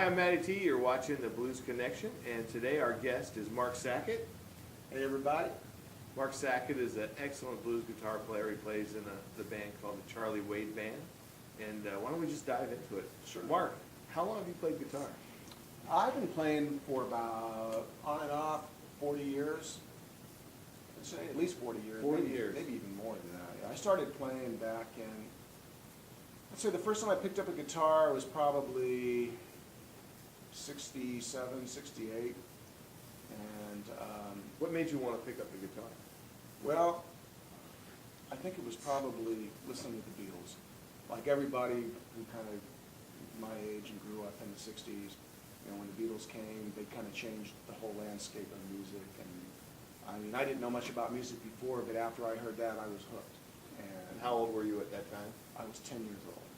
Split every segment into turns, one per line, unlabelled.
I'm Matty T. You're watching the Blues Connection, and today our guest is Mark Sackett.
Hey everybody.
Mark Sackett is an excellent blues guitar player. He plays in the band called the Charlie Wade Band. And why don't we just dive into it?
Sure.
Mark, how long have you played guitar?
I've been playing for about, on and off, 40 years. I'd say at least 40 years.
40
maybe,
years.
Maybe even more than that. I started playing back in, I'd say the first time I picked up a guitar was probably 67, 68. And,
What made you want to pick up the guitar?
well, I think it was probably listening to the Beatles. Like everybody who kind of my age and grew up in the 60s, you know, when the Beatles came, they kind of changed the whole landscape of music. And I mean, I didn't know much about music before, but after I heard that, I was hooked. And
How old were you at that time?
I was 10 years old.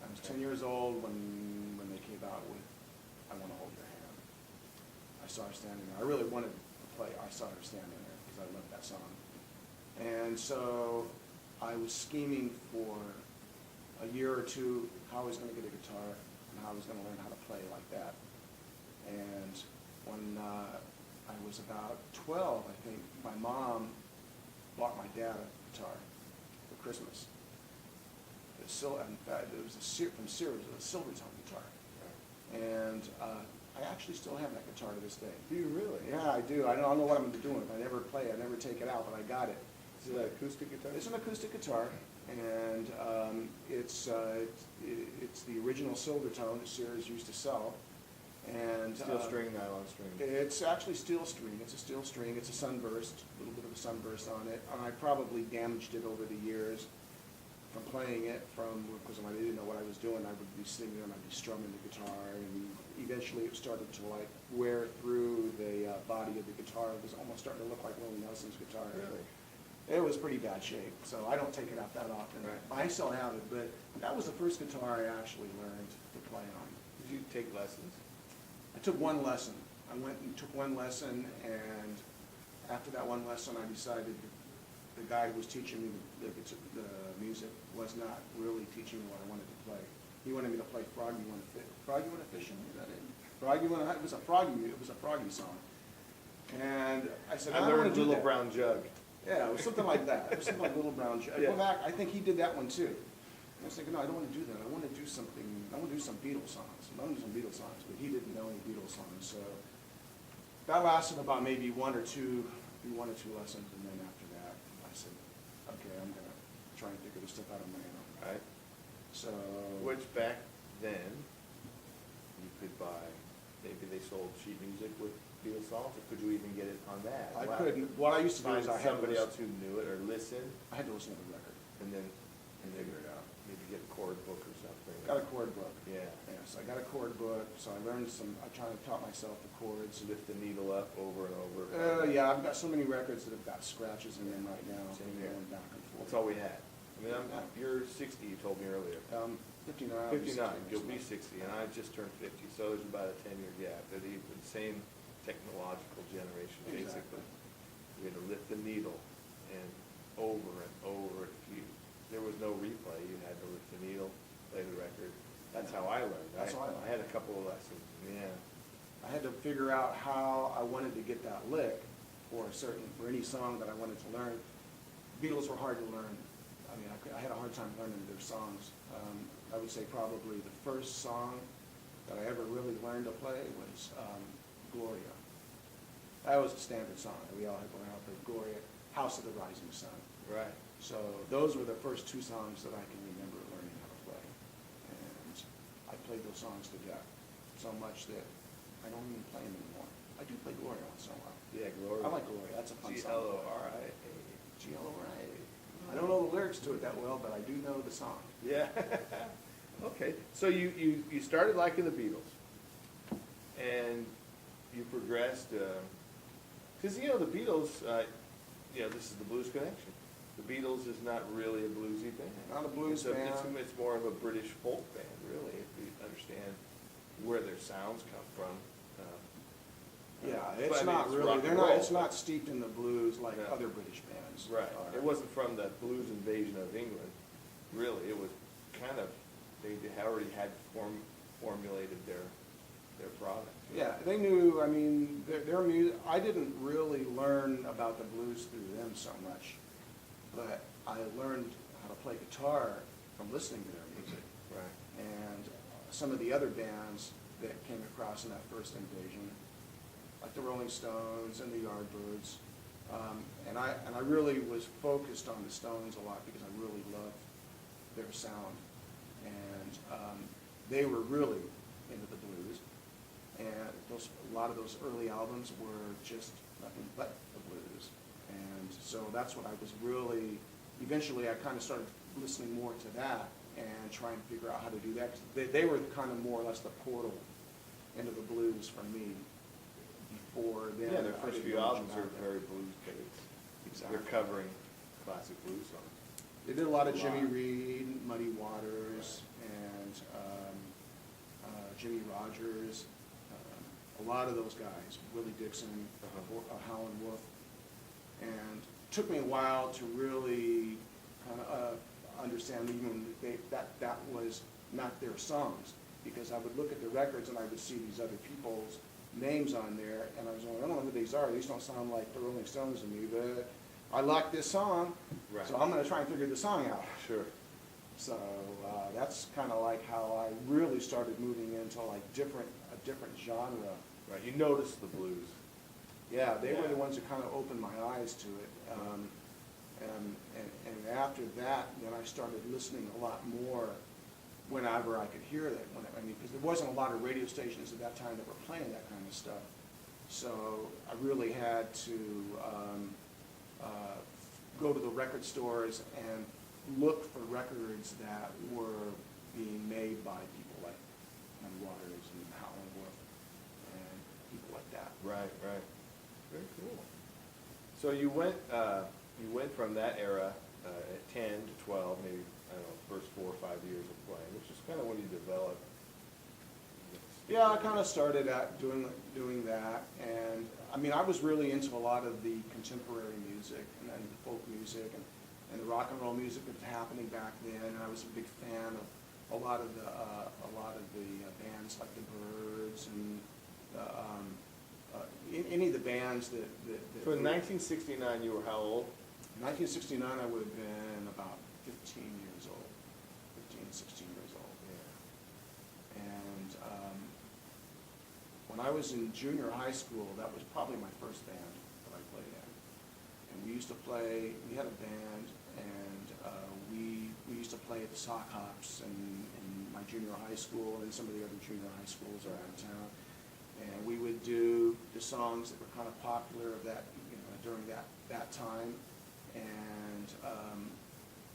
I was 10 years old when they came out with I Want to Hold Your Hand. I saw her standing there. I really wanted to play I Saw Her Standing There because I loved that song. And so I was scheming for a year or two how I was going to get a guitar and how I was going to learn how to play like that. And when I was about 12, I think, my mom bought my dad a guitar for Christmas. In fact, it was from Sears, it was a Silvertone guitar. And I actually still have that guitar to this day.
Do you really?
Yeah, I do. I don't know what I'm going to do with it. I never play it. I never take it out, but I got it.
Is it an acoustic guitar?
It's an acoustic guitar, and it's the original Silvertone that Sears used to sell. And
Steel string, nylon string.
it's actually steel string. It's a steel string. It's a sunburst, a little bit of a sunburst on it. And I probably damaged it over the years from playing it, because when I didn't know what I was doing, I would be sitting there and I'd be strumming the guitar, and eventually it started to like wear through the body of the guitar. It was almost starting to look like Willie Nelson's guitar.
Really?
It was pretty bad shape, so I don't take it out that often.
Right.
I still have it, but that was the first guitar I actually learned to play on.
Did you take lessons?
I took one lesson. I went and took one lesson, and after that one lesson, I decided the guy who was teaching me the music was not really teaching me what I wanted to play. He wanted me to play Frog You Wanna Fish. Frog You Wanna Fish? Is that it? Frog You Wanna? It was a Froggy song. And I said,
I
don't wanna
learned
do
Little
that.
Brown Jug.
Yeah, it was something like that. It was something like Little Brown Jug.
Yeah.
Go back, I think he did that one too. I was thinking, no, I don't want to do that. I want to do something, I want to do some Beatles songs. I want to do some Beatles songs, but he didn't know any Beatles songs, so that lasted about maybe one or two lessons, and then after that, I said, okay, I'm going to try and figure this stuff out on my own.
Right.
So,
Which back then, you could buy, maybe they sold sheet music with Beatles songs, or could you even get it on that?
I couldn't, what I used to do
Find
is I had to
somebody
listen,
else who knew it, or listen,
I had to listen to the record,
and then
figure it out.
maybe get a chord book or something.
Got a chord book.
Yeah.
Yes, I got a chord book, so I learned I taught myself the chords.
Lift the needle up over and over.
Yeah, I've got so many records that have got scratches in them right now.
Same here.
Going back and forth.
That's all we had. I mean, you're 60, you told me earlier.
59.
59, you'll be 60, and I just turned 50, so there's about a 10-year gap. They're the same technological generation, basically.
Exactly.
We had to lift the needle and over and over. There was no replay. You had to lift the needle, play the record. That's how I learned.
That's how I learned.
I had a couple of lessons, yeah.
I had to figure out how I wanted to get that lick for any song that I wanted to learn. Beatles were hard to learn. I mean, I had a hard time learning their songs. I would say probably the first song that I ever really learned to play was Gloria. That was a standard song that we all had learned how to play. Gloria, House of the Rising Sun.
Right.
So those were the first two songs that I can remember learning how to play. And I played those songs to death so much that I don't even play them anymore. I do play Gloria once in a while.
Yeah, Gloria.
I like Gloria. That's a fun song.
Gloria.
Gloria. I don't know the lyrics to it that well, but I do know the song.
Yeah. Okay. So you started liking the Beatles, and you progressed, because the Beatles. This is the Blues Connection. The Beatles is not really a bluesy band.
Not a blues band.
It's more of a British folk band, really, if you understand where their sounds come from.
Yeah,
but
it's
I mean,
not
it's
really.
rock
They're
and
not.
roll,
It's not steeped in the blues like
No.
other British bands.
Right.
are.
It wasn't from the blues invasion of England, really. It was kind of, they already had formulated their their product.
Yeah, they knew, I mean, their music, I didn't really learn about the blues through them so much, but I learned how to play guitar from listening to their music.
Right.
And some of the other bands that came across in that first invasion, like the Rolling Stones and the Yardbirds, and I really was focused on the Stones a lot because I really loved their sound. And they were really into the blues. And a lot of those early albums were just nothing but the blues. And so that's what I was really, eventually I kind of started listening more to that and trying to figure out how to do that. 'Cause they were kind of more or less the portal into the blues for me. Before then.
Yeah, their
I
first
didn't
few
know much
albums
about
are
that.
very blues-based.
Exactly.
They're covering classic blues songs.
They did a lot of
A
Jimmy
lot.
Reed, Muddy Waters, and Jimmy Rogers, a lot of those guys, Willie Dixon, Howlin' Wolf. And it took me a while to really kind of understand even that was not their songs, because I would look at the records and I would see these other people's names on there, and I was going, I don't know who these are. These don't sound like the Rolling Stones to me, but I like this song,
Right.
so I'm going to try and figure the song out.
Sure.
So that's kind of like how I really started moving into like a different genre.
Right, you notice the blues.
Yeah, they were
Yeah.
the ones that kind of opened my eyes to it. And after that, then I started listening a lot more whenever I could hear that. Because there wasn't a lot of radio stations at that time that were playing that kind of stuff. So I really had to go to the record stores and look for records that were being made by people like Muddy Waters and Howlin' Wolf and people like that.
Right, right. Very cool. So you went from that era at 10 to 12, maybe, I don't know, first 4 or 5 years of playing, which is kind of when you develop.
Yeah, I kind of started at doing that, and I mean, I was really into a lot of the contemporary music and then the folk music and the rock and roll music that was happening back then. And I was a big fan of a lot of the bands like the Byrds and any of the bands that
So in 1969, you were how old?
1969, I would have been about 15 years old, 16 years old.
Yeah.
And when I was in junior high school, that was probably my first band that I played in. And we used to play, we had a band, and we used to play at the Sock Hops in my junior high school and some of the other junior high schools around town. And we would do the songs that were kind of popular of that, during that time. And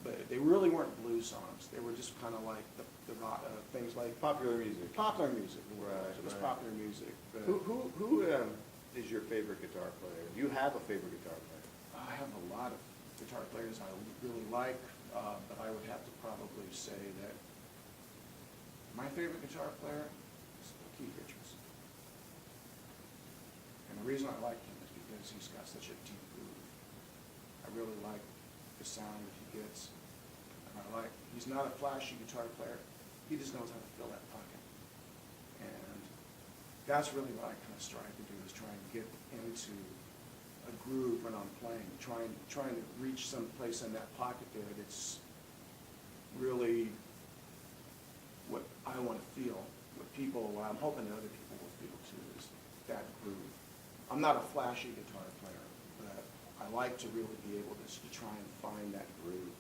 but they really weren't blues songs. They were just kind of like the rock, things like
Popular music.
popular music.
Right,
It was
right.
popular music. But
Who is your favorite guitar player? Do you have a favorite guitar player?
I have a lot of guitar players I really like, but I would have to probably say that my favorite guitar player is Keith Richards. And the reason I like him is because he's got such a deep groove. I really like the sound that he gets. And he's not a flashy guitar player. He just knows how to fill that pocket. And that's really what I kind of strive to do, is try and get into a groove when I'm playing, trying to reach some place in that pocket there that's really what I want to feel, what I'm hoping that other people will feel too, is that groove. I'm not a flashy guitar player, but I like to really be able to try and find that groove.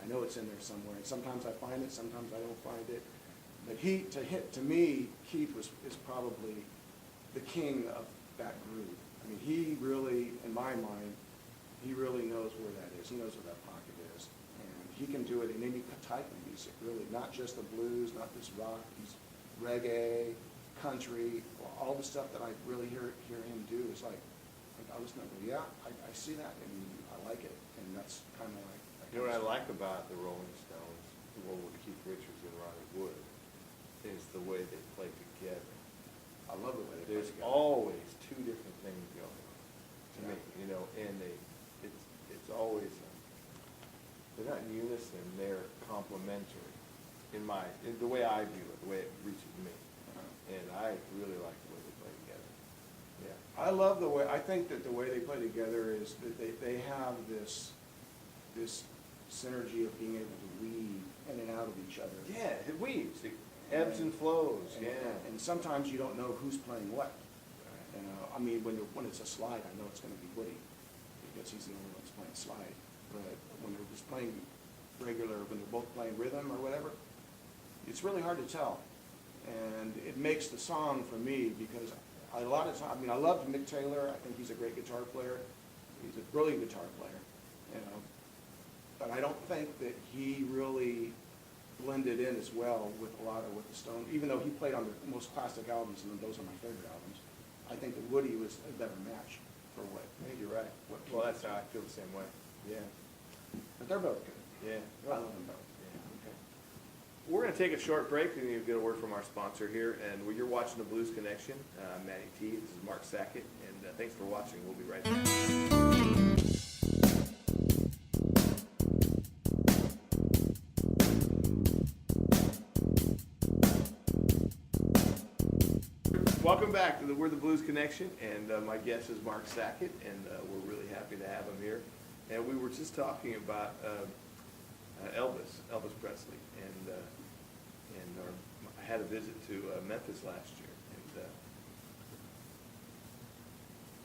I know it's in there somewhere, and sometimes I find it, sometimes I don't find it. But to me, Keith is probably the king of that groove. I mean, he really, in my mind, he really knows where that is. He knows where that pocket is. And he can do it in any type of music, really, not just the blues, not just rock. He's reggae, country, all the stuff that I really hear him do is like I listen to it, yeah, I see that, and I like it. And that's kind of like...
You know what I like about the Rolling Stones, well, with Keith Richards and Ronnie Wood, is the way they play together.
I love the way they play
There's
together.
always two different things going on to me, and it's always, they're not in unison, they're complementary in the way I view it, the way it reaches me. And I really
I love the way, I think that the way they play together is that they have this synergy of being able to weave in and out of each other.
Yeah, it weaves, it ebbs and flows,
And-
yeah.
And sometimes you don't know who's playing what. You know, I mean, when it's a slide, I know it's gonna be Woody, because he's the only one that's playing slide. But when they're just playing regular, when they're both playing rhythm or whatever, it's really hard to tell. And it makes the song for me, because a lot of times, I mean, I love Mick Taylor, I think he's a great guitar player, he's a brilliant guitar player, you know. But I don't think that he really blended in as well with a lot of what the Stones, even though he played on the most classic albums, and those are my favorite albums. I think that Woody was a better match for what.
I think you're right.
What
Well,
people
that's how I feel the same way, yeah,
But they're both good.
yeah.
I love them both.
Yeah, okay. We're gonna take a short break, and you'll get a word from our sponsor here, and you're watching the Blues Connection. Matty T, this is Mark Sackett, and thanks for watching, we'll be right back. Welcome back to the We're the Blues Connection, and my guest is Mark Sackett, and we're really happy to have him here. And we were just talking about Elvis Presley, and I had a visit to Memphis last year, and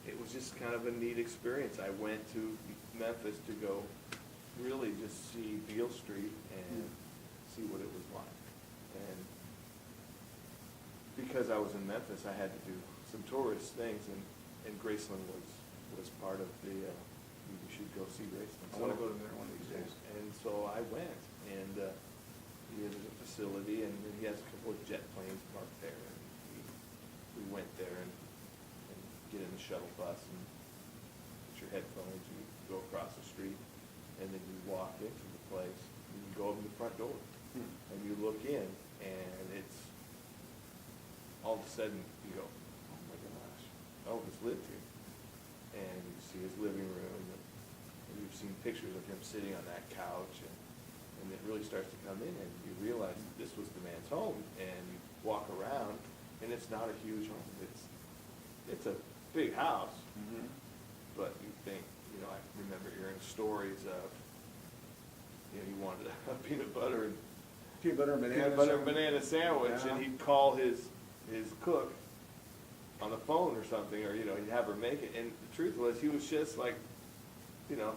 it was just kind of a neat experience. I went to Memphis to go really just see Beale Street and see what it was like. And because I was in Memphis, I had to do some tourist things, and Graceland was part of the, you should go see Graceland.
I want to go to there one of these days.
And so I went, and he has a facility, and he has a couple of jet planes parked there. And we went there and get in the shuttle bus and put your headphones, you go across the street, and then you walk into the place, and you go over the front door, and you look in, and it's, all of a sudden, you go, oh my gosh, Elvis lived here. And you see his living room, and you've seen pictures of him sitting on that couch, and it really starts to come in, and you realize this was the man's home, and you walk around, and it's not a huge home, it's a big house, but you think, you know, I remember hearing stories of, you know, he wanted a peanut butter and banana sandwich,
Yeah.
and he'd call his cook on the phone or something, or, you know, he'd have her make it, and the truth was, he was just like, you know,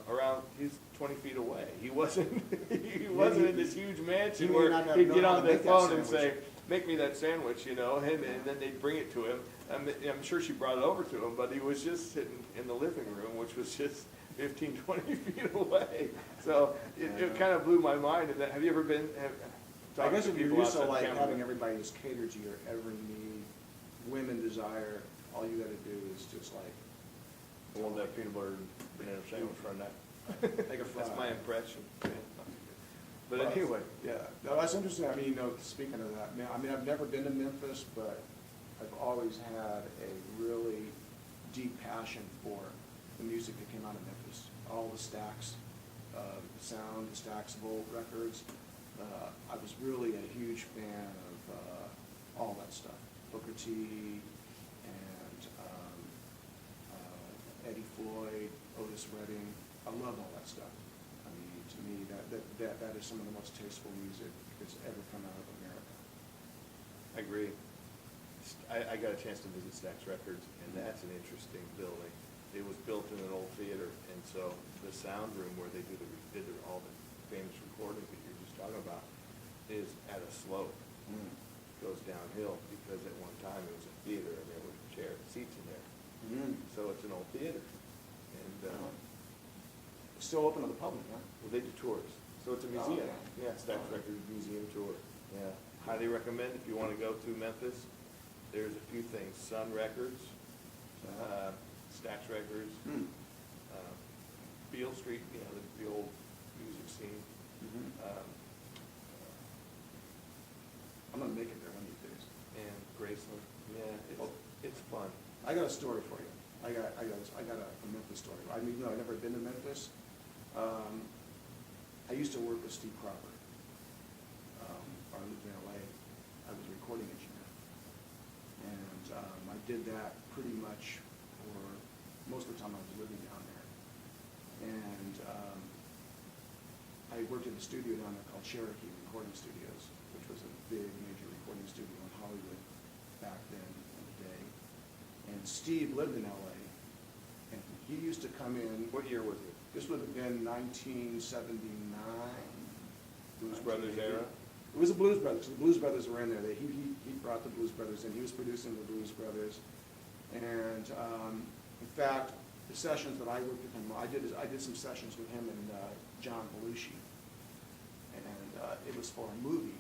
he's 20 feet away. He wasn't in this huge mansion
he may
where
not have
he'd
known
get
how
on
to
the
make that
phone and
sandwich.
say, make me that sandwich, you know, and then they'd bring it to him. I'm sure she brought it over to him, but he was just sitting in the living room, which was just 15, 20 feet away. So it kind of blew my mind. And have you ever been,
I guess
talked
if
to
you're
people
used to
outside
like
Canada?
having everybody just cater to your every need, women desire, all you gotta do is just like,
I want that peanut butter and banana sandwich for a night.
Take a fry.
That's my impression. But anyway,
Yeah, no, that's interesting. I mean, you know, speaking of that, I mean, I've never been to Memphis, but I've always had a really deep passion for the music that came out of Memphis. All the Stax, sound, the Stax Volt records. I was really a huge fan of all that stuff. Booker T and Eddie Floyd, Otis Redding. I love all that stuff. I mean, to me, that is some of the most tasteful music that's ever come out of America.
I agree. I got a chance to visit Stax Records, and that's an interesting building. It was built in an old theater, and so the sound room where they did all the famous recordings that you're just talking about is at a slope. Goes downhill, because at one time it was a theater, and there were seats in there. So it's an old theater. And
It's still open to the public, huh?
well, they do tours, so it's a
Oh,
museum.
okay.
Yeah, Stax Records Museum Tour. Yeah, highly recommend if you want to go to Memphis. There's a few things: Sun Records, Stax Records, Beale Street, you know, the old music scene.
I'm gonna make it there one of these days.
And Graceland. Yeah, it's fun.
I got a story for you. I got a Memphis story. I mean, no, I've never been to Memphis. I used to work with Steve Cropper. I lived in LA. I was a recording engineer. And I did that pretty much for most of the time I was living down there. And I worked at a studio down there called Cherokee Recording Studios, which was a big major recording studio in Hollywood back then in the day. And Steve lived in LA, and he used to come in.
What year was it?
This would have been 1979.
Blues Brothers era?
It was the Blues Brothers. The Blues Brothers were in there. He brought the Blues Brothers in. He was producing the Blues Brothers. And in fact, the sessions that I worked with him, I did some sessions with him and John Belushi. And it was for a movie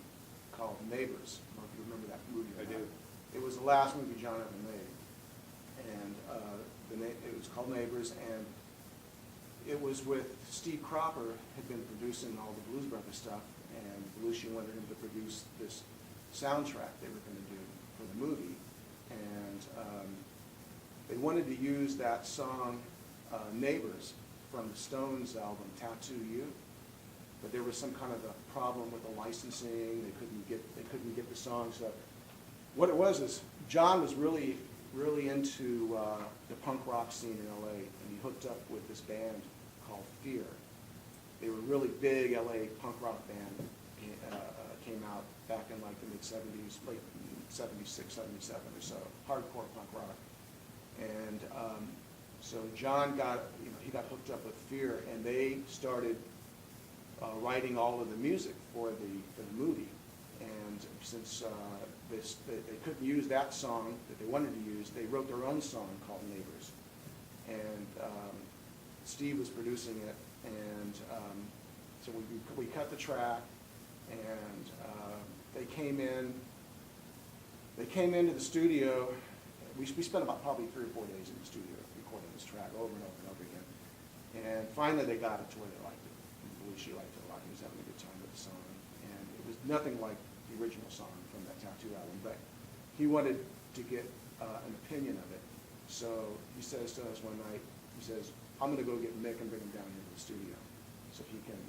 called Neighbors. I don't know if you remember that movie.
I do.
It was the last movie John ever made. And it was called Neighbors, and it was with Steve Cropper had been producing all the Blues Brothers stuff, and Belushi wanted him to produce this soundtrack they were going to do for the movie. And they wanted to use that song, Neighbors, from the Stones album, Tattoo You. But there was some kind of a problem with the licensing. They couldn't get the song. So what it was is John was really into the punk rock scene in LA, and he hooked up with this band called Fear. They were a really big LA punk rock band. Came out back in like the mid-70s, late 76, 77 or so, hardcore punk rock. And so John got hooked up with Fear, and they started writing all of the music for the movie. And since they couldn't use that song that they wanted to use, they wrote their own song called Neighbors. And Steve was producing it, and so we cut the track, and they came into the studio. We spent about probably 3 or 4 days in the studio recording this track over and over and over again. And finally they got it to where they liked it. And Belushi liked it a lot. He was having a good time with the song. And it was nothing like the original song from that Tattoo album, but he wanted to get an opinion of it. So he says to us one night, he says, I'm going to go get Mick and bring him down here to the studio so he can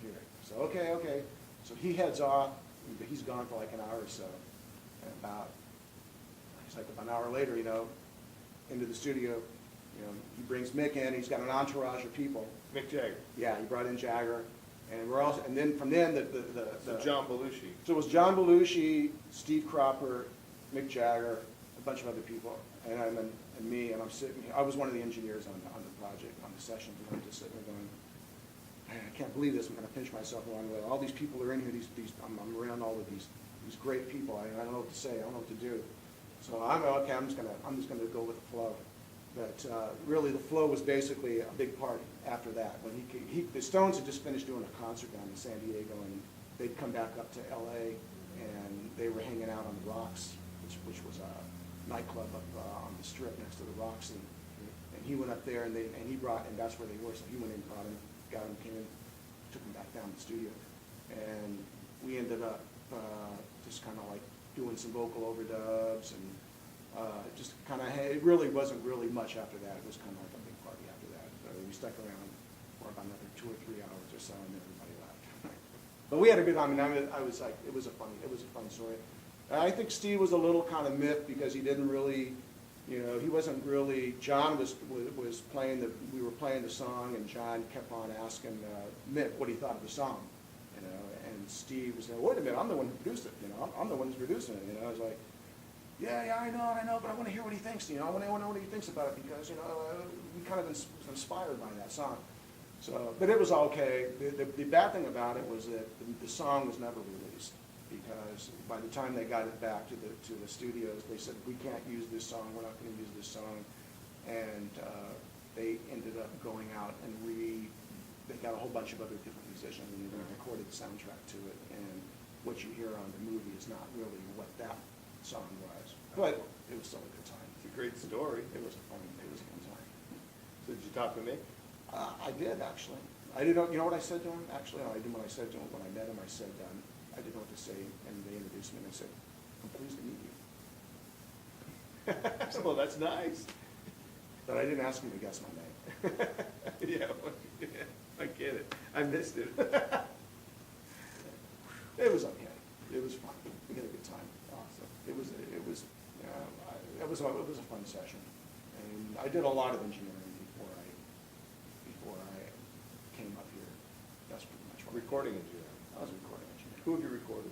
hear it. So okay. So he heads off. He's gone for like an hour or so. And it's like about an hour later, into the studio, he brings Mick in. He's got an entourage of people.
Mick Jagger.
Yeah, he brought in Jagger. And then from then,
So John Belushi.
So it was John Belushi, Steve Cropper, Mick Jagger, a bunch of other people, and me. And I'm sitting here. I was one of the engineers on the project, on the session. And I'm just sitting there going, I can't believe this. I'm going to pinch myself along the way. All these people are in here. I'm around all of these great people. I don't know what to say. I don't know what to do. So I'm just going to go with the flow. But really, the flow was basically a big part after that. When the Stones had just finished doing a concert down in San Diego, and they'd come back up to LA, and they were hanging out on the Rocks, which was a nightclub up on the Strip next to the Rocks, and he went up there, and that's where they were. So he went in, brought him, got him, came in, took him back down to the studio, and we ended up just kind of like doing some vocal overdubs, and just kind of, it really wasn't really much after that. It was kind of like a big party after that. We stuck around for about another 2 or 3 hours or so, and everybody left. But we had a good time. I was like, it was a fun story. And I think Steve was a little kind of miffed because he didn't really, he wasn't really. John was playing we were playing the song, and John kept on asking Mick what he thought of the song, and Steve was saying, wait a minute, I'm the one who produced it, I'm the one who's producing it, I was like, yeah, I know, but I want to hear what he thinks, I want to know what he thinks about it, because, we kind of inspired by that song. So, but it was okay. The bad thing about it was that the song was never released, because by the time they got it back to the studios, they said, we can't use this song, we're not going to use this song, and they ended up going out and they got a whole bunch of other different musicians, and they recorded the soundtrack to it, and what you hear on the movie is not really what that song was, but it was still a good time.
It's a great story.
It was a fun time.
So did you talk to Mick?
I did, actually. I didn't. You know what I said to him? Actually, I did what I said to him when I met him. I said, I didn't know what to say, and they introduced me, and I said, I'm pleased to meet you.
Well, that's nice.
But I didn't ask him to guess my name.
Yeah, I get it. I missed it.
It was okay. It was fun. We had a good time.
Awesome.
It was a fun session, I did a lot of engineering before I came up here. That's pretty much what
Recording engineer.
I was a recording engineer.
Who have you recorded?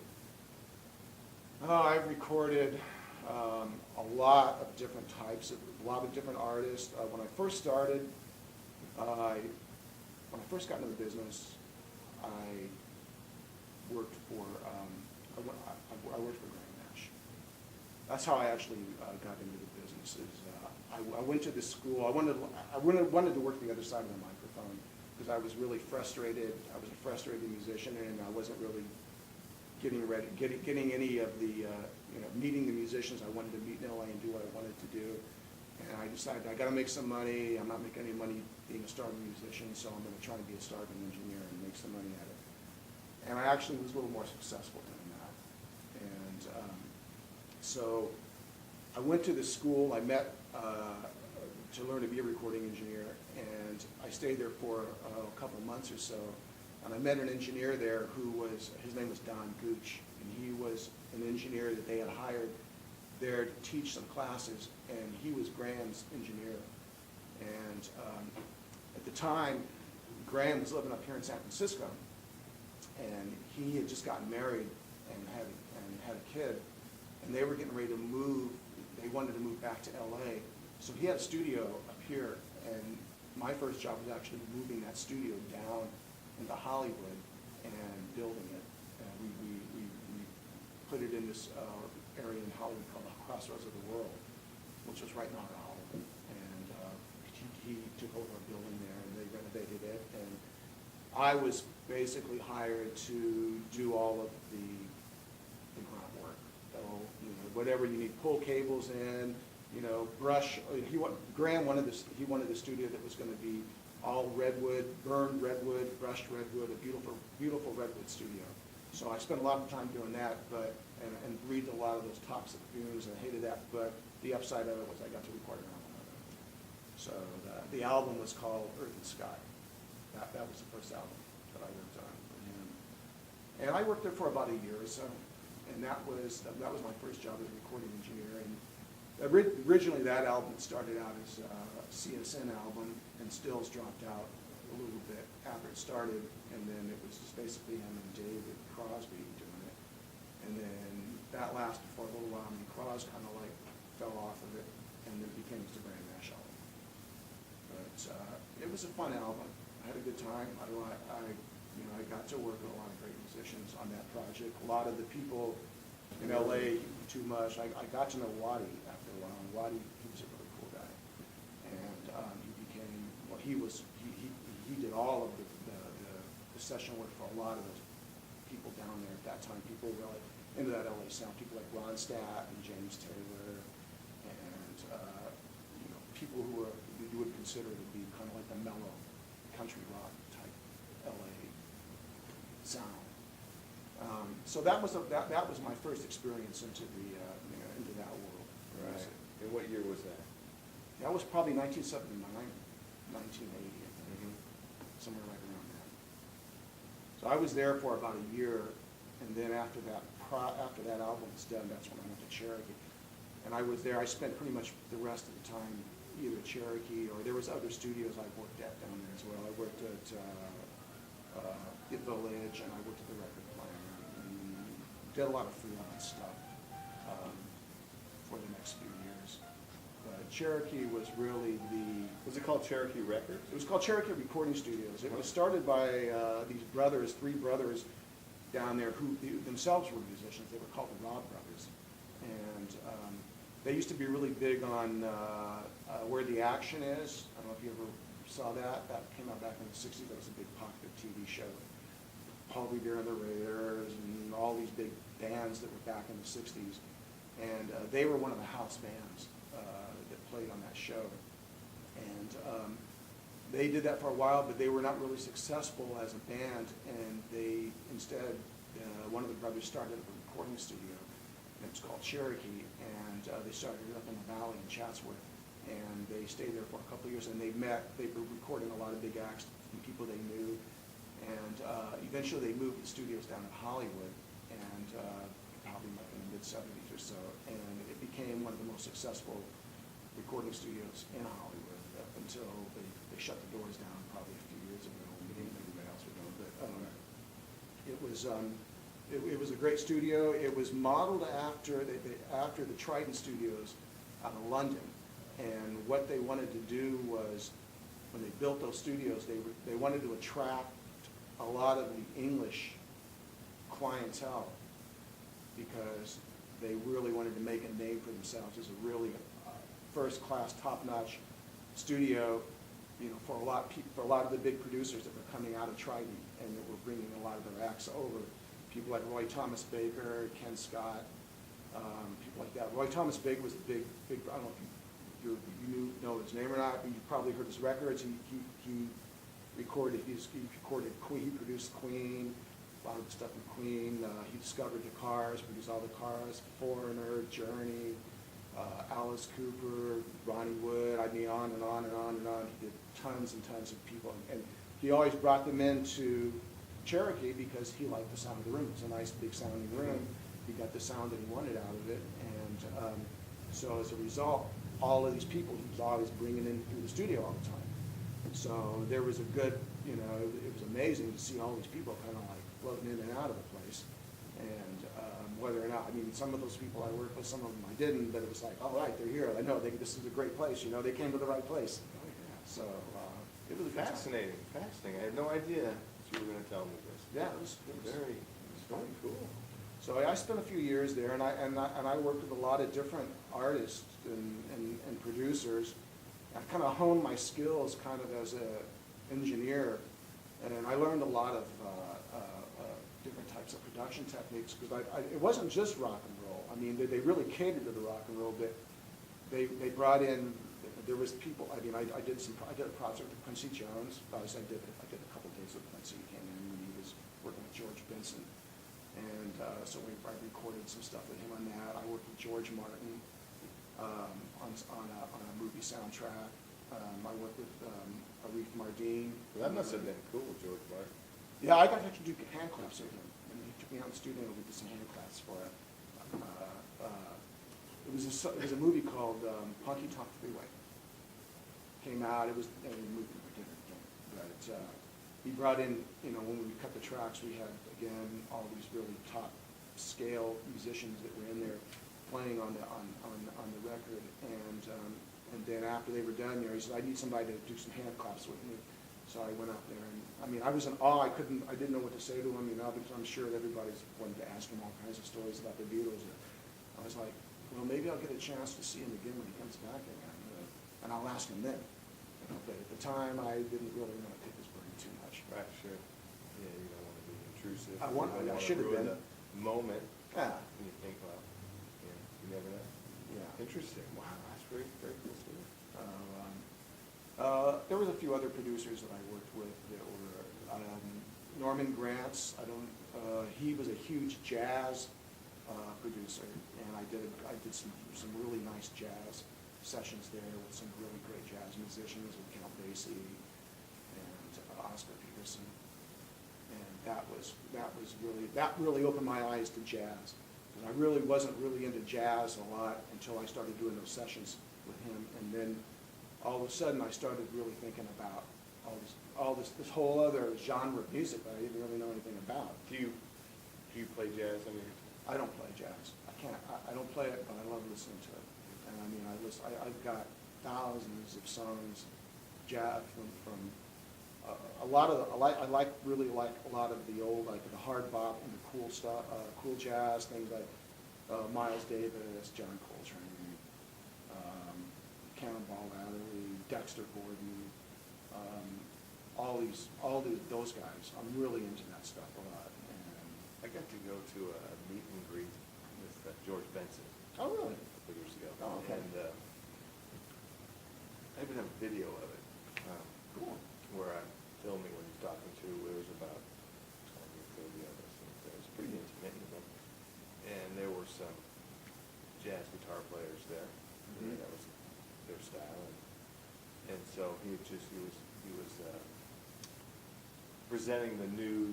I've recorded a lot of different types, a lot of different artists. When I first started, when I first got into the business, I worked for I worked for Graham Nash. That's how I actually got into the business. I went to this school. I wanted to work the other side of the microphone because I was really frustrated. I was a frustrated musician, and I wasn't really getting any of the meeting the musicians I wanted to meet in LA and do what I wanted to do. And I decided I got to make some money. I'm not making any money being a starving musician, so I'm going to try to be a starving engineer and make some money at it. And I actually was a little more successful doing that. And so I went to this school. I met to learn to be a recording engineer, and I stayed there for a couple of months or so. And I met an engineer there his name was Don Gooch, and he was an engineer that they had hired there to teach some classes, and he was Graham's engineer. And at the time, Graham was living up here in San Francisco, and he had just gotten married and had a kid, and they were getting ready to move. They wanted to move back to LA, so he had a studio up here, and my first job was actually moving that studio down into Hollywood and building it. And we put it in this area in Hollywood called the Crossroads of the World, which was right north of Hollywood. And he took over a building there, and they renovated it. And I was basically hired to do all of the grunt work. So, whatever you need, pull cables in, brush. Graham wanted this. He wanted a studio that was going to be all redwood, burned redwood, brushed redwood, a beautiful, beautiful redwood studio. So I spent a lot of time doing that, and breathed a lot of those toxic fumes, and I hated that. But the upside of it was I got to record an album of it. So the album was called Earth and Sky. That was the first album that I worked on for him. And I worked there for about a year or so, and that was my first job as a recording engineer. And originally that album started out as a CSN album, and Stills dropped out a little bit after it started, and then it was just basically him and David Crosby doing it. And then that lasted for a little while, and Crosby kind of like fell off of it, and then it became the Graham Nash album. But it was a fun album. I had a good time. I got to work with a lot of great musicians on that project. A lot of the people in LA too much. I got to know Waddy after a while. And Waddy, he was a really cool guy, and he became he did all of the session work for a lot of those people down there at that time. People really into that LA sound. People like Ron Statt and James Taylor, and people who you would consider to be kind of like the mellow country rock type LA sound. So that was my first experience into into that world.
Right. And what year was that?
That was probably 1979, 1980, I think, somewhere right around that. So I was there for about a year, and then after that album was done, that's when I went to Cherokee. And I was there. I spent pretty much the rest of the time either at Cherokee, or there was other studios I worked at down there as well. I worked at the Village, and I worked at the record plant, and did a lot of freelance stuff for the next few years. But Cherokee was really
Was it called Cherokee Records?
it was called Cherokee Recording Studios. It was started by these three brothers down there who themselves were musicians. They were called the Robb Brothers. And they used to be really big on Where the Action Is. I don't know if you ever saw that. That came out back in the 60s. That was a big popular TV show. Paul Revere and the Raiders and all these big bands that were back in the 60s. And they were one of the house bands that played on that show. And they did that for a while, but they were not really successful as a band. And they instead, one of the brothers started a recording studio. And it was called Cherokee. And they started it up in the valley in Chatsworth. And they stayed there for a couple of years. And they were recording a lot of big acts from people they knew. And eventually they moved the studios down in Hollywood, and probably like in the mid-70s or so, and it became one of the most successful recording studios in Hollywood up until they shut the doors down probably a few years ago. Anybody else would know, but it was a great studio. It was modeled after after the Trident Studios out of London, and what they wanted to do was, when they built those studios, they wanted to attract a lot of the English clientele, because they really wanted to make a name for themselves as a really first-class, top-notch studio, you know, for a lot of the big producers that were coming out of Trident and that were bringing a lot of their acts over. People like Roy Thomas Baker, Ken Scott, people like that. Roy Thomas Baker was a big. I don't know if you know his name or not, but you probably heard his records. He recorded. He recorded Queen. He produced Queen. A lot of the stuff in Queen. He discovered the Cars, produced all the Cars, Foreigner, Journey, Alice Cooper, Ronnie Wood. I mean, on and on and on and on. He did tons and tons of people, and he always brought them into Cherokee because he liked the sound of the room. It was a nice big sounding room. He got the sound that he wanted out of it, and so as a result, all of these people he was always bringing in through the studio all the time. So there was a good, you know, it was amazing to see all these people kind of like floating in and out of the place. And whether or not, I mean, some of those people I worked with, some of them I didn't, but it was like, all right, they're here. I know this is a great place. You know, they came to the right place. So it was
Fascinating. I had no idea you were going to tell me this.
Yeah, it was
very cool.
So I spent a few years there, and I worked with a lot of different artists and producers. I kind of honed my skills kind of as an engineer, and I learned a lot of different types of production techniques, because it wasn't just rock and roll. I mean, they really catered to the rock and roll bit. They brought in, there was people. I mean, I did a project with Quincy Jones. I did a couple days with Quincy. He came in when he was working with George Benson, and so I recorded some stuff with him on that. I worked with George Martin on a movie soundtrack. I worked with Arif Mardin.
Well, that must have been cool, George Martin.
Yeah, I got to do hand claps with him, and he took me out in the studio and we did some hand claps for it. It was a movie called Honky Tonk Freeway. Came out. It was a movie we did again, but he brought in, you know, when we cut the tracks, we had again all these really top scale musicians that were in there playing on the record, and then after they were done there, he said, I need somebody to do some hand claps with me. So I went out there, and I mean, I was in awe. I didn't know what to say to him, you know, because I'm sure that everybody's wanted to ask him all kinds of stories about the Beatles. And I was like, well, maybe I'll get a chance to see him again when he comes back again, and I'll ask him then. You know, but at the time, I didn't really want to pick his brain too much.
Right, sure. Yeah, you don't want to be intrusive.
I should have been.
The moment.
Yeah.
And you think, well, yeah, you never know.
Yeah.
Interesting. Wow, that's very, very cool story.
There was a few other producers that I worked with that were Norman Granz. He was a huge jazz producer, and I did some really nice jazz sessions there with some really great jazz musicians, with Count Basie and Oscar Peterson, and that really opened my eyes to jazz. And I really wasn't really into jazz a lot until I started doing those sessions with him, and then all of a sudden I started really thinking about this whole other genre of music that I didn't really know anything about.
Do you play jazz?
I don't play jazz. I can't. I don't play it, but I love listening to it. And I mean, I've got thousands of songs, jazz from a lot of. I really like a lot of the old, like the hard bop and the cool stuff, cool jazz things like Miles Davis, John Coltrane, Cannonball Adderley, Dexter Gordon, those guys. I'm really into that stuff a lot. And
I got to go to a meet and greet with George Benson.
Oh, really?
A couple years ago.
Oh, okay.
And I even have a video of it.
Cool.
Where I'm filming when he's talking to. It was about 20, 30 of us. And it was pretty intimate with him. And there were some jazz guitar players there.
Mm-hmm.
That was their style. And so he was presenting the new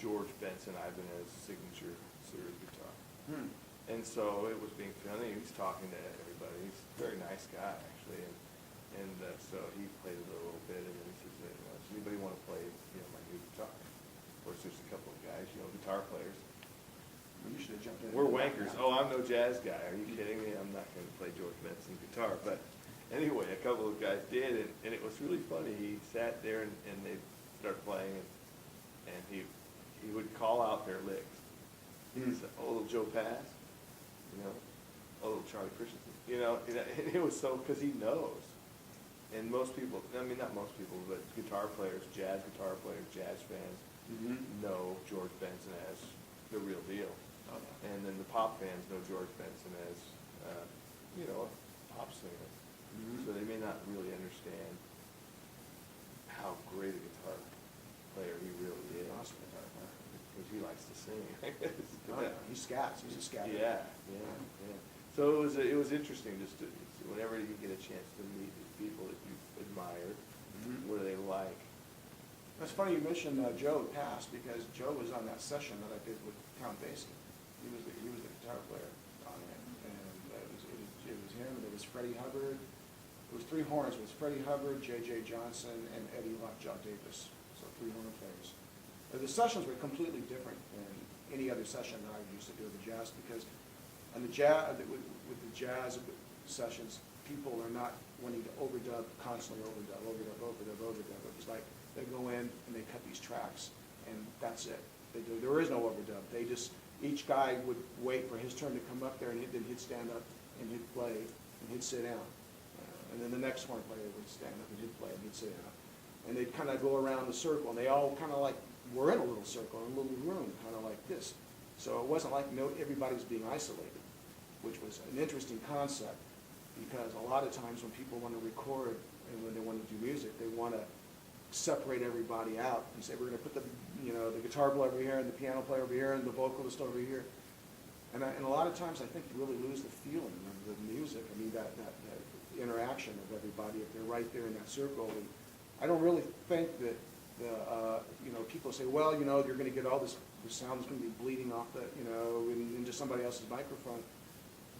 George Benson Ibanez signature series guitar.
Hmm.
And so it was being funny. He's talking to everybody. He's very nice guy, actually, and so he played a little bit, and then he says, does anybody want to play, my new guitar? Of course, there's a couple of guys, guitar players.
Well, you should have jumped in.
We're wankers. Oh, I'm no jazz guy. Are you kidding me? I'm not going to play George Benson guitar. But anyway, a couple of guys did, and it was really funny. He sat there, and they started playing, and he would call out their licks. He said, "Oh, little Joe Pass," "Oh, little Charlie Christensen," and it was so, because he knows. And most people, I mean, not most people, but guitar players, jazz guitar players, jazz fans, know George Benson as the real deal.
Oh, yeah.
And then the pop fans know George Benson as, a pop singer. So they may not really understand how great a guitar player he really is.
Awesome guitar player.
Because he likes to sing.
Oh, yeah. He scats. He's a scatter.
Yeah. So it was interesting just to, whenever you get a chance to meet these people that you admire, what do they like?
It's funny you mentioned Joe passed, because Joe was on that session that I did with Count Basie. He was the guitar player on it, and it was him. There was Freddie Hubbard. It was three horns. It was Freddie Hubbard, J.J. Johnson, and Eddie Lockjaw Davis. So three horn players. The sessions were completely different than any other session that I used to do with the jazz, because on the jazz with the jazz sessions, people are not wanting to constantly overdub. It was like they go in and they cut these tracks, and that's it. There is no overdub. Each guy would wait for his turn to come up there, and then he'd stand up and he'd play and he'd sit down. And then the next horn player would stand up and he'd play and he'd sit down. And they'd kind of go around the circle, and they all kind of like were in a little circle, in a little room, kind of like this. So it wasn't like everybody's being isolated, which was an interesting concept, because a lot of times when people want to record and when they want to do music, they want to separate everybody out and say, we're going to put the guitar player over here and the piano player over here and the vocalist over here. And a lot of times I think you really lose the feeling of the music. I mean, that interaction of everybody if they're right there in that circle. And I don't really think that people say, well, you're going to get all this sound that's going to be bleeding off into somebody else's microphone.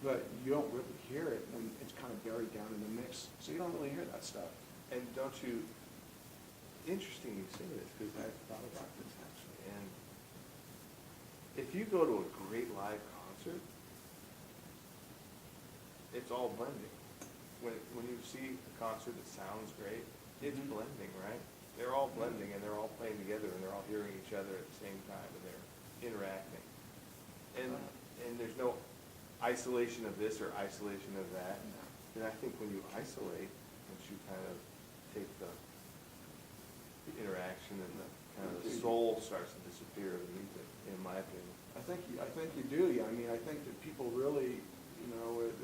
But you don't really hear it when it's kind of buried down in the mix. So you don't really hear that stuff.
And don't you, interesting you say this, because I've thought about this actually, and if you go to a great live concert, it's all blending. When you see a concert that sounds great, it's blending, right? They're all blending, and they're all playing together, and they're all hearing each other at the same time, and they're interacting. And there's no isolation of this or isolation of that. And I think when you isolate, once you kind of take the interaction and the soul starts to disappear of the music, in my opinion.
I think you do. Yeah, I mean, I think that people really,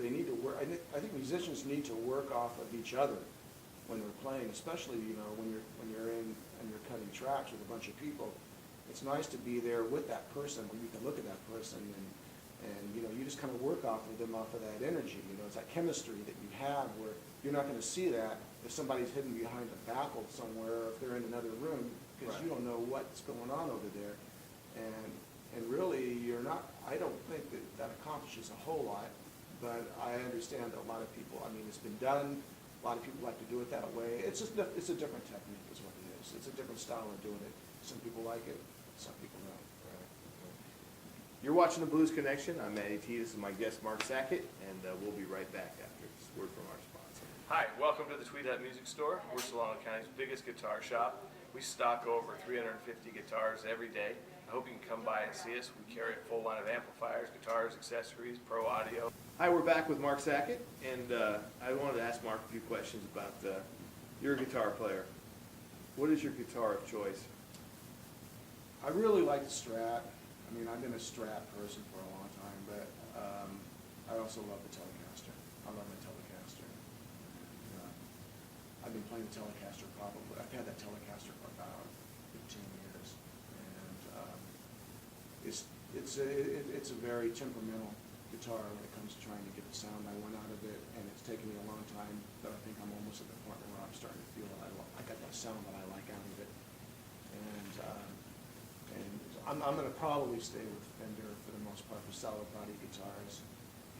they need to work. I think musicians need to work off of each other when they're playing, especially when you're in and you're cutting tracks with a bunch of people. It's nice to be there with that person where you can look at that person and you just kind of work off of them, off of that energy. It's that chemistry that you have where you're not going to see that if somebody's hidden behind a baffle somewhere, or if they're in another room, because you don't know what's going on over there. And really, I don't think that accomplishes a whole lot, but I understand that a lot of people, it's been done. A lot of people like to do it that way. It's a different technique is what it is. It's a different style of doing it. Some people like it, some people don't.
You're watching The Blues Connection. I'm Matty T. This is my guest, Mark Sackett, and we'll be right back after this word from our sponsor. Hi, welcome to the Tweed Hut Music Store. We're Solano County's biggest guitar shop. We stock over 350 guitars every day. I hope you can come by and see us. We carry a full line of amplifiers, guitars, accessories, pro audio. Hi, we're back with Mark Sackett, and I wanted to ask Mark a few questions about your guitar player. What is your guitar of choice?
I really like the Strat. I've been a Strat person for a long time, but I also love the Telecaster. I love the Telecaster. I've been playing the Telecaster I've had that Telecaster for about 15 years, and it's a very temperamental guitar when it comes to trying to get the sound I want out of it, and it's taken me a long time, but I think I'm almost at the point where I'm starting to feel that I got that sound that I like out of it. And I'm going to probably stay with Fender for the most part for solid body guitars,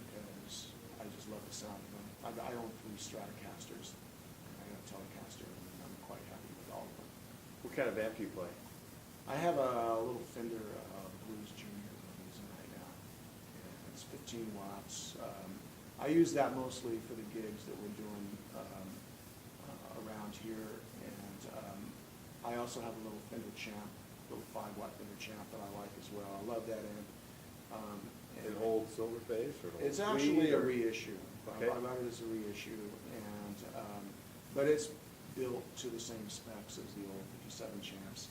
because I just love the sound of them. I own 3 Stratocasters, and I got a Telecaster, and I'm quite happy with all of them.
What kind of amp do you play?
I have a little Fender Blues Junior that I'm using right now. And it's 15 watts. I use that mostly for the gigs that we're doing around here. And I also have a little Fender Champ, little 5-watt Fender Champ that I like as well. I love that amp.
An old silver face or?
It's actually a reissue.
Okay.
I got it as a reissue, and but it's built to the same specs as the old 57 Champs.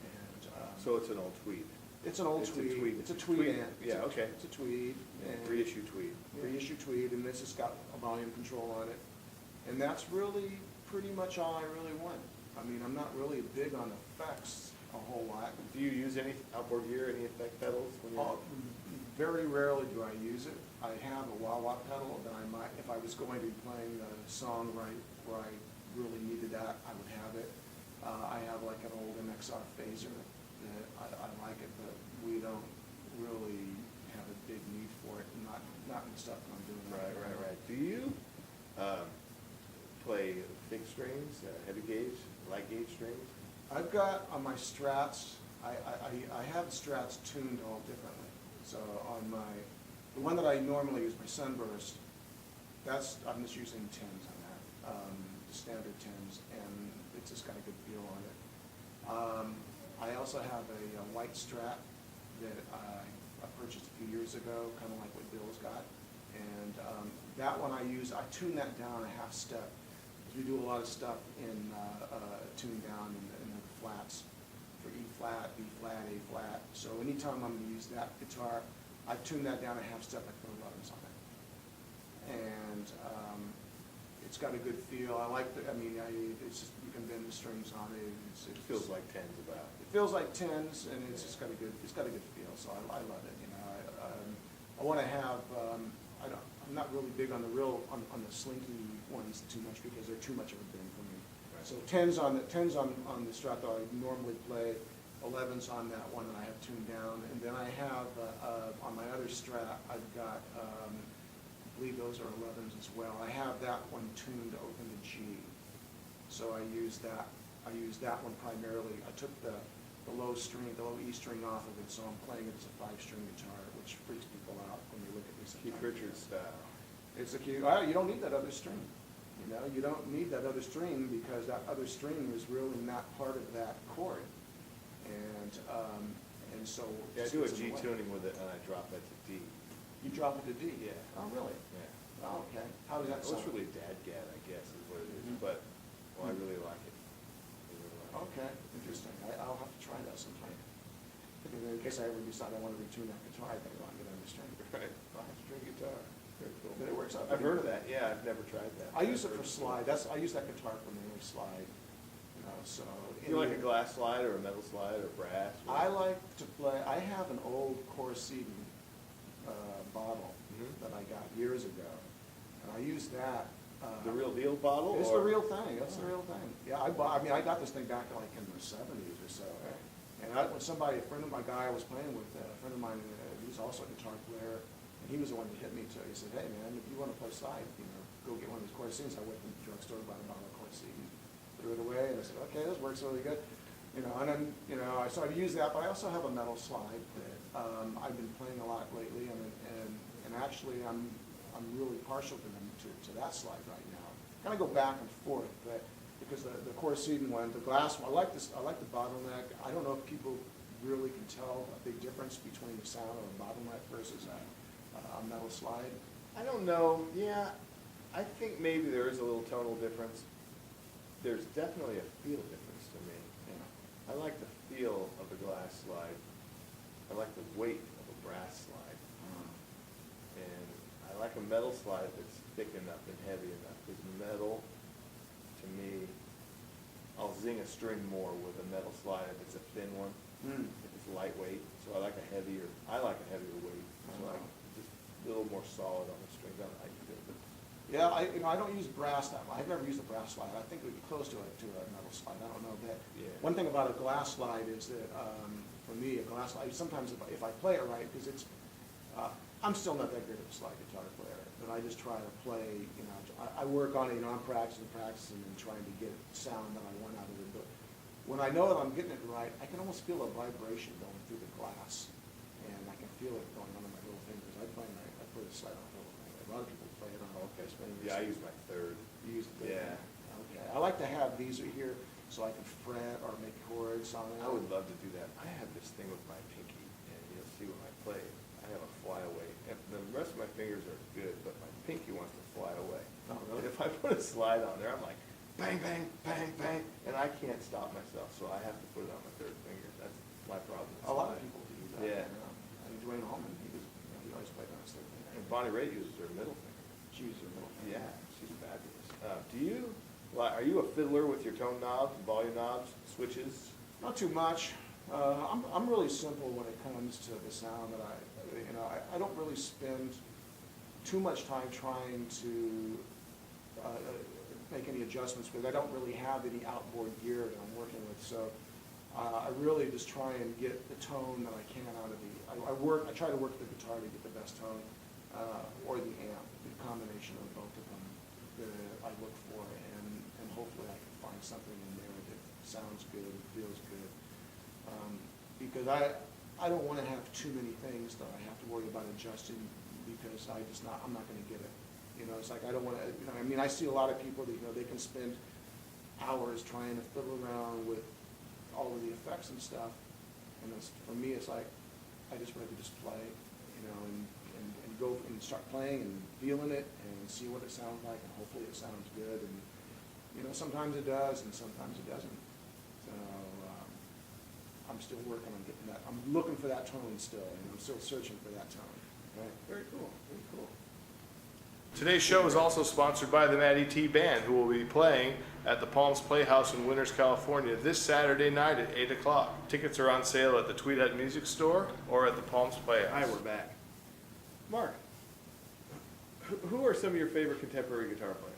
And
So it's an old Tweed?
it's an old
It's a
Tweed.
Tweed.
It's a Tweed amp.
Yeah, okay.
It's a Tweed.
Yeah,
and-
reissue Tweed.
Reissue Tweed, and this has got a volume control on it. And that's really pretty much all I really want. I mean, I'm not really big on effects a whole lot.
Do you use any outboard gear, any effect pedals when you're?
Very rarely do I use it. I have a wah-wah pedal that I might, if I was going to be playing a song where I really needed that, I would have it. I have like an old MXR phaser that I like it, but we don't really have a big need for it, not in the stuff that I'm doing
Right. Do you play thick strings, heavy gauge, light gauge strings?
I've got on my Strats, I have the Strats tuned all differently. So on the one that I normally use, my Sunburst, I'm just using 10s on that, the standard 10s, and it's just got a good feel on it. I also have a white Strat that I purchased a few years ago, kind of like what Bill's got. And that one I tune that down a half step. We do a lot of stuff in tuning down in the flats for E flat, B flat, A flat. So anytime I'm going to use that guitar, I tune that down a half step. I put 11s on it, and it's got a good feel. I like it's just, you can bend the strings on it.
It feels like 10s about.
It feels like 10s, and it's just got a good feel. So I love it. You know, I want to have. I'm not really big on the slinky ones too much because they're too much of a bend for me.
Right.
So 10s on the Strat that I normally play, 11s on that one that I have tuned down, and then I have on my other Strat I've got I believe those are 11s as well. I have that one tuned to open to G, so I use that one primarily. I took the low E string off of it, so I'm playing it as a 5-string guitar, which freaks people out when you look at me sometimes.
Keith Richards style.
It's a key. Well, you don't need that other string. You know, you don't need that other string because that other string is really not part of that chord. And so.
Yeah, I do a
it's in
G
the way.
tuning with it, and I drop that to D.
You drop it to D?
Yeah.
Oh, really?
Yeah.
Oh, okay. How does that
Well,
sound?
it's really dadgad, I guess, is what it is,
Mhm.
but, well, I really like it. I really like it.
Okay, interesting. I'll have to try that sometime. In case I ever decide I want to retune that guitar, I better go out and get another string.
Right.
I'll have to string guitar.
Very cool.
But it works out.
I've
pretty
heard of
good.
that, yeah, I've never tried that.
I use it
I've
for
heard
slide. I use that guitar for mainly slide. You know, so.
You like a glass slide or a metal slide or brass? or-
I like to play, I have an old Corsini bottle
Mhm.
that I got years ago, and I use that.
The real deal bottle?
It's
or-
the real thing, it's the
Oh.
real thing. Yeah, I got this thing back like in the 70s or so. And a friend of my guy I was playing with, a friend of mine, he was also a guitar player, and he was the one that hit me to, he said, hey man, if you want to play slide, you know, go get one of these Corsinis. I went to the drugstore, bought a bottle of Corsini, threw it away, and I said, okay, this works really good. You know, and then, you know, so I've used that, but I also have a metal slide that I've been playing a lot lately, and actually I'm really partial to that slide right now. Kind of go back and forth, but because the Corsini one, the glass one, I like the bottleneck. I don't know if people really can tell a big difference between the sound of a bottleneck versus a metal slide.
I don't know, yeah, I think maybe there is a little tonal difference. There's definitely a feel difference to me.
Yeah.
I like the feel of the glass slide. I like the weight of a brass slide. And I like a metal slide that's thick enough and heavy enough, because metal, to me, I'll zing a string more with a metal slide if it's a thin one, if it's lightweight. So I like a heavier weight, so I just a little more solid on the strings. I like it. But
Yeah, I don't use brass that much. I've never used a brass slide. I think it would be close to a metal slide. I don't know that.
Yeah.
One thing about a glass slide is that, for me, a glass slide, sometimes if I play it right, because I'm still not that good of a slide guitar player, but I just try to play, you know, I work on it, you know, I'm practicing and trying to get sound that I want out of it. But when I know that I'm getting it right, I can almost feel a vibration going through the glass, and I can feel it going on in my little fingers. I play the slide on a little finger. A lot of people play it on
Okay,
fingers.
yeah, I use my third.
You use the third
Yeah.
finger. Okay, I like to have these right here so I can fret or make chords on it.
I would love to do that. I have this thing with my pinky, and you'll see when I play, I have a flyaway. And the rest of my fingers are good, but my pinky wants to fly away.
Oh, really?
And if I put a slide on there, I'm like, bang, bang, bang, bang, and I can't stop myself, so I have to put it on my third finger. That's my problem.
A lot of people do that.
Yeah.
I mean, Dwayne Holman, he always played on his third finger.
And Bonnie Raitt uses her middle finger.
She uses her middle finger.
Yeah, she's fabulous. Are you a fiddler with your tone knobs, volume knobs, switches?
Not too much. I'm really simple when it comes to the sound that I don't really spend too much time trying to make any adjustments with. I don't really have any outboard gear that I'm working with, so I really just try and get the tone that I can out of I try to work the guitar to get the best tone, or the amp, the combination of both of them that I look for, and hopefully I can find something in there that sounds good, feels good. Because I don't want to have too many things that I have to worry about adjusting, because I'm not going to get it. You know, it's like I don't want to, you know, I mean, I see a lot of people that, you know, they can spend hours trying to fiddle around with all of the effects and stuff, and for me, it's like, I just rather just play, you know, and go and start playing and feeling it and see what it sounds like, and hopefully it sounds good, and, you know, sometimes it does and sometimes it doesn't. So, I'm still working on getting that, I'm looking for that tone still, and I'm still searching for that tone.
Right. Very cool. Today's show is also sponsored by the Matty T Band, who will be playing at the Palms Playhouse in Winters, California this Saturday night at 8 o'clock. Tickets are on sale at the Tweed Hut Music Store or at the Palms Playhouse.
Hi, we're back.
Mark, who are some of your favorite contemporary guitar players?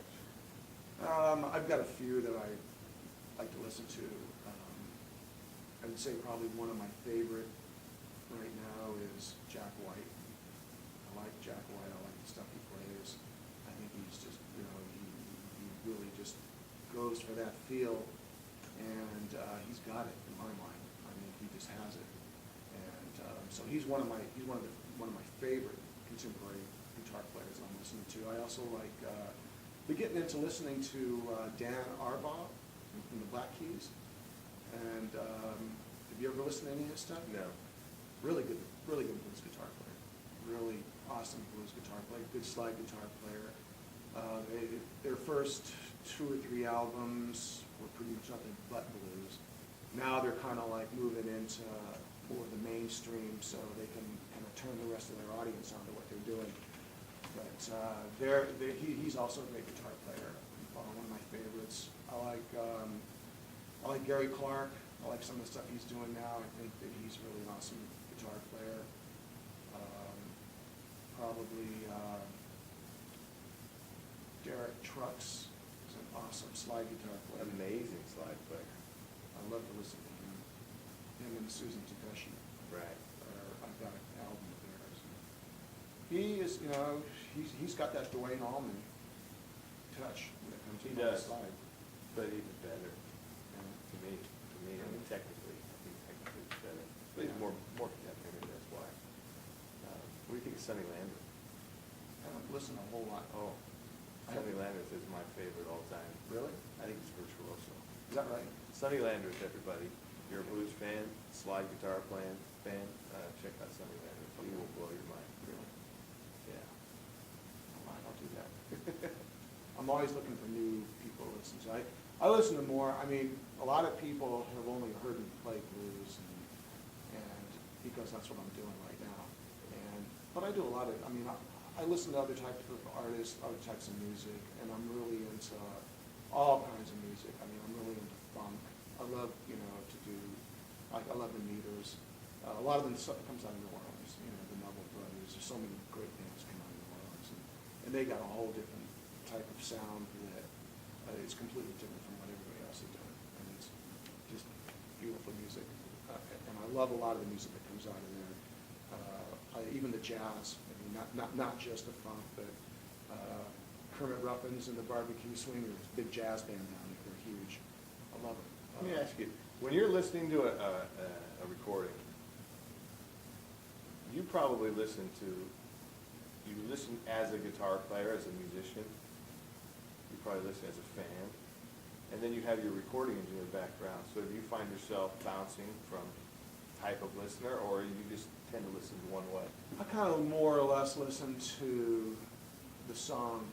I've got a few that I like to listen to. I would say probably one of my favorite right now is Jack White. I like Jack White. I like the stuff he plays. I think he's just, you know, he really just goes for that feel, and he's got it in my mind. I mean, he just has it, and so he's one of my favorite contemporary guitar players I'm listening to. I also like been getting into listening to Dan Arbaugh from the Black Keys, and have you ever listened to any of his stuff?
No.
Really good blues guitar player. Really awesome blues guitar player, good slide guitar player. Their first 2 or 3 albums were pretty much nothing but blues. Now they're kind of like moving into more of the mainstream, so they can kind of turn the rest of their audience onto what they're doing. But he's also a great guitar player, one of my favorites. I like Gary Clark. I like some of the stuff he's doing now. I think that he's really an awesome guitar player. Probably Derek Trucks is an awesome slide guitar player.
Amazing slide player.
I love to listen to him. Him and Susan Takeshi.
Right.
I've got an album of theirs. He is, you know, he's got that Dwayne Allman touch when it comes to the slide.
But even better, to me. I mean, technically, I think technically it's better. But he's more contemporary, that's why. What do you think of Sonny Landers?
I don't listen a whole lot.
Oh, Sonny Landers is my favorite all time.
Really?
I think he's virtuoso.
Is that right?
Sonny Landers, everybody. If you're a blues fan, slide guitar fan, check out Sonny Landers. He will blow your mind.
Really?
Yeah.
I'll do that. I'm always looking for new people to listen to. I listen to more. I mean, a lot of people have only heard me play blues, and because that's what I'm doing right now. But I do a lot of. I mean, I listen to other types of artists, other types of music, and I'm really into all kinds of music. I mean, I'm really into funk. I love, you know, to do. I love the Meters. A lot of them stuff comes out of New Orleans. You know, the Noble Brothers. There's so many great bands come out of New Orleans, and they got a whole different type of sound that is completely different from what everybody else is doing, and it's just beautiful music. And I love a lot of the music that comes out of there. Even the jazz. I mean, not just the funk, but Kermit Ruffins and the Barbecue Swingers, big jazz band down there. They're huge. I love them.
Let me ask you, when you're listening to a recording, you probably listen as a guitar player, as a musician. You probably listen as a fan. And then you have your recording engineer background. So do you find yourself bouncing from type of listener, or you just tend to listen to one way?
I kind of more or less listen to the song.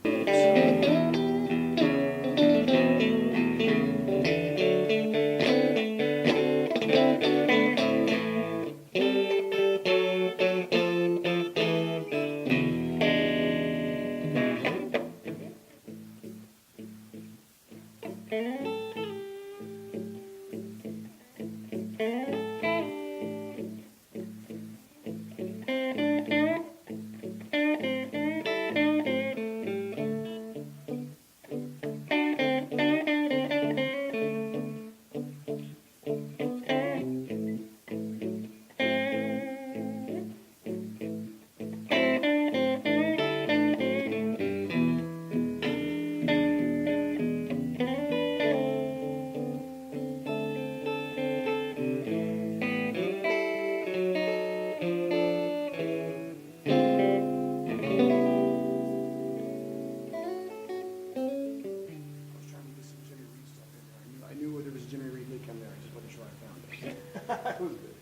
That was good.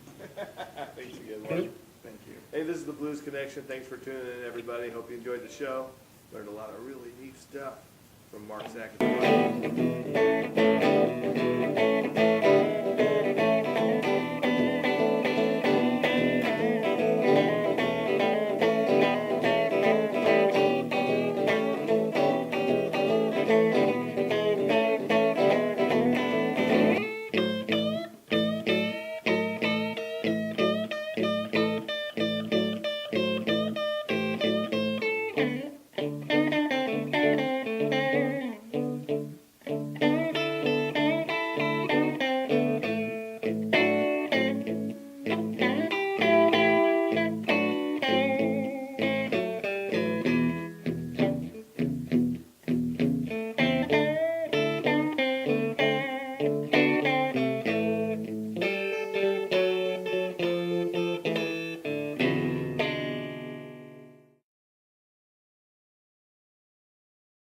Thanks again, Mark.
Thank you.
Hey, this is the Blues Connection. Thanks for tuning in, everybody. Hope you enjoyed the show. Learned a lot of really neat stuff from Mark Sackett.